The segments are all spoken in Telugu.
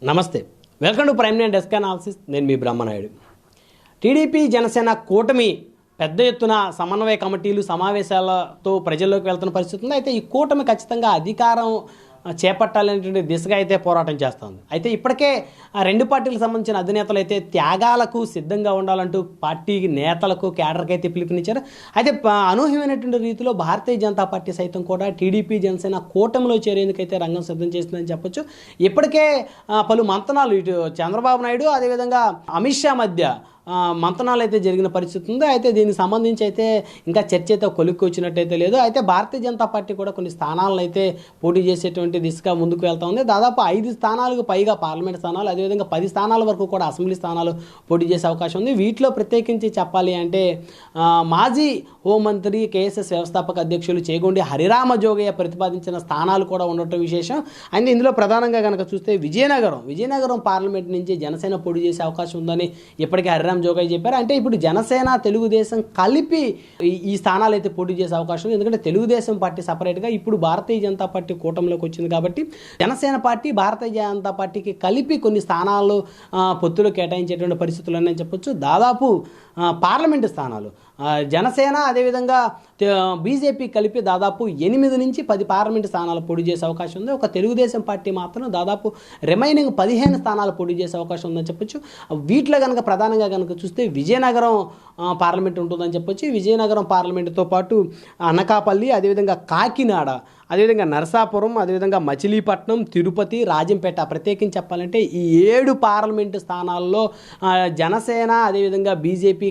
నమస్తే, welcome to prime nine desk analysis. నేను మీ బ్రహ్మనాయుడు. టీడీపీ జనసేన కూటమి పెద్ద ఎత్తున సమన్వయ కమిటీలు సమావేశాలతో ప్రజల్లోకి వెళ్తున్న పరిస్థితి ఉంది. అయితే ఈ కూటమి ఖచ్చితంగా అధికారం చేపట్టాలనేటువంటి దిశగా అయితే పోరాటం చేస్తుంది. అయితే ఇప్పటికే ఆ రెండు పార్టీలకు సంబంధించిన అధినేతలు అయితే త్యాగాలకు సిద్ధంగా ఉండాలంటూ పార్టీ నేతలకు కేడర్కి అయితే పిలుపునిచ్చారు. అయితే అనూహ్యమైనటువంటి రీతిలో భారతీయ జనతా పార్టీ సైతం కూడా టీడీపీ జనసేన కూటమిలో చేరేందుకైతే రంగం సిద్ధం చేసిందని చెప్పొచ్చు. ఇప్పటికే పలు మంతనాలు ఇటు చంద్రబాబు నాయుడు అదేవిధంగా అమిత్ షా మధ్య మంతనాలు అయితే జరిగిన పరిస్థితి ఉంది. అయితే దీనికి సంబంధించి అయితే ఇంకా చర్చ అయితే కొలిక్కి వచ్చినట్టయితే లేదు. అయితే భారతీయ జనతా పార్టీ కూడా కొన్ని స్థానాలను అయితే పోటీ చేసేటువంటి దిశగా ముందుకు వెళ్తా ఉంది. దాదాపు 5 స్థానాలకు పైగా పార్లమెంట్ స్థానాలు, అదేవిధంగా 10 స్థానాల వరకు కూడా అసెంబ్లీ స్థానాలు పోటీ చేసే అవకాశం ఉంది. వీటిలో ప్రత్యేకించి చెప్పాలి అంటే మాజీ హోంమంత్రి కేఎస్ఎస్ వ్యవస్థాపక అధ్యక్షులు చేగొండి హరిరామ జోగయ్య ప్రతిపాదించిన స్థానాలు కూడా ఉండటం విశేషం. అయితే ఇందులో ప్రధానంగా కనుక చూస్తే విజయనగరం పార్లమెంట్ నుంచి జనసేన పోటీ చేసే అవకాశం ఉందని ఇప్పటికే హరిరామ జోగయ్య చెప్పారు. అంటే ఇప్పుడు జనసేన తెలుగుదేశం కలిపి ఈ స్థానాలు అయితే పోటీ చేసే అవకాశం ఉంది. ఎందుకంటే తెలుగుదేశం పార్టీ సపరేట్గా ఇప్పుడు భారతీయ జనతా పార్టీ కూటమిలోకి వచ్చింది కాబట్టి జనసేన పార్టీ భారతీయ జనతా పార్టీకి కలిపి కొన్ని స్థానాలు పొత్తులు కేటాయించేటువంటి పరిస్థితులు అని చెప్పొచ్చు. దాదాపు పార్లమెంటు స్థానాలు జనసేన అదేవిధంగా బీజేపీ కలిపి దాదాపు 8 నుంచి 10 పార్లమెంటు స్థానాలు పోటీ చేసే అవకాశం ఉంది. ఒక తెలుగుదేశం పార్టీ మాత్రం దాదాపు రిమైనింగ్ 15 స్థానాలు పోటీ చేసే అవకాశం ఉందని చెప్పొచ్చు. వీటిలో కనుక ప్రధానంగా కనుక చూస్తే విజయనగరం పార్లమెంట్ ఉంటుందని చెప్పొచ్చు. విజయనగరం పార్లమెంటుతో పాటు అనకాపల్లి, అదేవిధంగా కాకినాడ, అదేవిధంగా నరసాపురం, అదేవిధంగా మచిలీపట్నం, తిరుపతి, రాజంపేట, ప్రత్యేకించి చెప్పాలంటే ఈ 7 పార్లమెంటు స్థానాల్లో జనసేన అదేవిధంగా బీజేపీ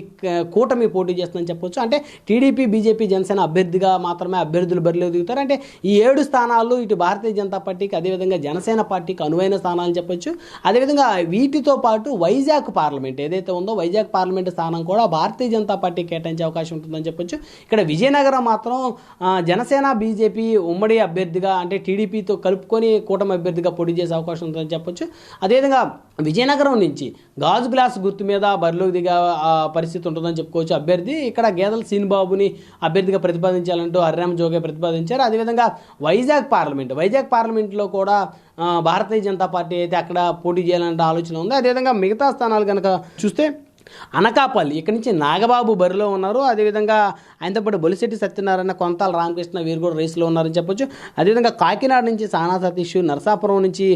కూటమి పోటీ చేస్తుందని చెప్పొచ్చు. అంటే టీడీపీ, బీజేపీ, జనసేన అభ్యర్థిగా మాత్రమే అభ్యర్థులు బరిలో దిగుతారు. అంటే ఈ 7 స్థానాలు ఇటు భారతీయ జనతా పార్టీకి అదేవిధంగా జనసేన పార్టీకి అనువైన స్థానాలని చెప్పొచ్చు. అదేవిధంగా వీటితో పాటు వైజాగ్ పార్లమెంట్ ఏదైతే ఉందో వైజాగ్ పార్లమెంటు స్థానం కూడా భారతీయ జనతా పార్టీకి కేటాయించే అవకాశం ఉంటుందని చెప్పొచ్చు. ఇక్కడ విజయనగరం మాత్రం జనసేన బీజేపీ ఉమ్మడి అభ్యర్థిగా అంటే టీడీపీతో కలుపుకొని కూటమి అభ్యర్థిగా పోటీ చేసే అవకాశం ఉంటుందని చెప్పొచ్చు. అదేవిధంగా విజయనగరం నుంచి గాజు గ్లాస్ గుర్తు మీద బరిలోకి దిగా పరిస్థితి ఉంటుందని చెప్పుకోవచ్చు అభ్యర్థి. ఇక్కడ గేదెల సీనిబాబుని అభ్యర్థిగా ప్రతిపాదించాలంటూ హరిరామ జోగయ్య ప్రతిపాదించారు. అదేవిధంగా వైజాగ్ పార్లమెంట్లో కూడా భారతీయ జనతా పార్టీ అయితే అక్కడ పోటీ చేయాలనే ఆలోచన ఉంది. అదేవిధంగా మిగతా స్థానాలు కనుక చూస్తే అనకాపల్లి ఇక్కడి నుంచి నాగబాబు బరిలో ఉన్నారు. అదేవిధంగా ఆయనతో పాటు బొలిశెట్టి సత్యనారాయణ, కొంతాల రామకృష్ణ వీరు కూడా రేసులో ఉన్నారని చెప్పొచ్చు. అదేవిధంగా కాకినాడ నుంచి సానా సతీష్, నరసాపురం నుంచి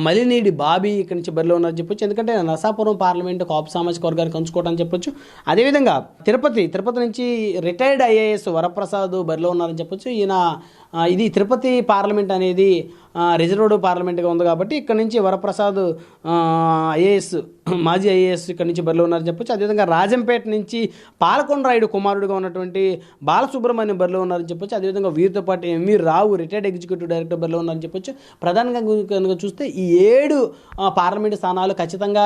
మలినీడి బాబీ ఇక్కడి నుంచి బరిలో ఉన్నారని చెప్పొచ్చు. ఎందుకంటే నరసాపురం పార్లమెంటు కాపు సామాజిక వర్గానికి కంచుకోవడం చెప్పొచ్చు. అదేవిధంగా తిరుపతి నుంచి రిటైర్డ్ ఐఏఎస్ వరప్రసాద్ బరిలో ఉన్నారని చెప్పొచ్చు. ఇది తిరుపతి పార్లమెంట్ అనేది రిజర్వ్డ్ పార్లమెంట్గా ఉంది కాబట్టి ఇక్కడ నుంచి వరప్రసాద్ ఐఏఎస్, మాజీ ఐఏఎస్ ఇక్కడ నుంచి బరిలో ఉన్నారని చెప్పొచ్చు. అదేవిధంగా రాజంపేట నుంచి పాలకొండరాయుడు కుమారుడుగా ఉన్నటువంటి బాలసుబ్రహ్మణ్యం బరిలో ఉన్నారని చెప్పొచ్చు. అదేవిధంగా వీరితో పాటు ఎంవి రావు రిటైర్డ్ ఎగ్జిక్యూటివ్ డైరెక్టర్ బరిలో ఉన్నారని చెప్పొచ్చు. ప్రధానంగా కనుక చూస్తే ఈ 7 పార్లమెంటు స్థానాలు ఖచ్చితంగా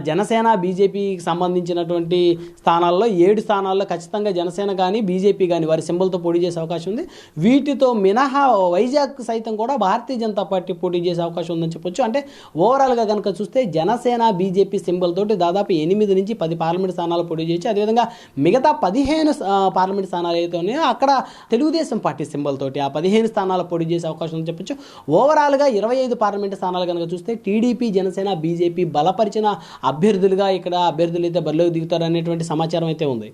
జనసేన బీజేపీకి సంబంధించినటువంటి స్థానాల్లో 7 స్థానాల్లో ఖచ్చితంగా జనసేన కానీ బీజేపీ కానీ వారి సింబల్తో పోటీ చేసే అవకాశం ఉంది. వీటితో మినహా వైజాగ్ సైతం కూడా భారతీయ జనతా పార్టీ పోటీ చేసే అవకాశం ఉందని చెప్పొచ్చు. అంటే ఓవరాల్గా కనుక చూస్తే జనసేన బీజేపీ సింబల్ తోటి దాదాపు 8 నుంచి 10 పార్లమెంట్ స్థానాలు పోటీ చేయొచ్చు. అదేవిధంగా మిగతా 15 పార్లమెంట్ స్థానాలు అయితే ఉన్నాయో అక్కడ తెలుగుదేశం పార్టీ సింబల్ తోటి ఆ 15 స్థానాలు పోటీ చేసే అవకాశం ఉందని చెప్పొచ్చు. ఓవరాల్గా 25 పార్లమెంట్ స్థానాలు కనుక చూస్తే టీడీపీ, జనసేన, బీజేపీ బలపరిచిన అభ్యర్థులుగా ఇక్కడ అభ్యర్థులు అయితే బరిలోకి దిగుతారు అనేటువంటి సమాచారం అయితే ఉంది.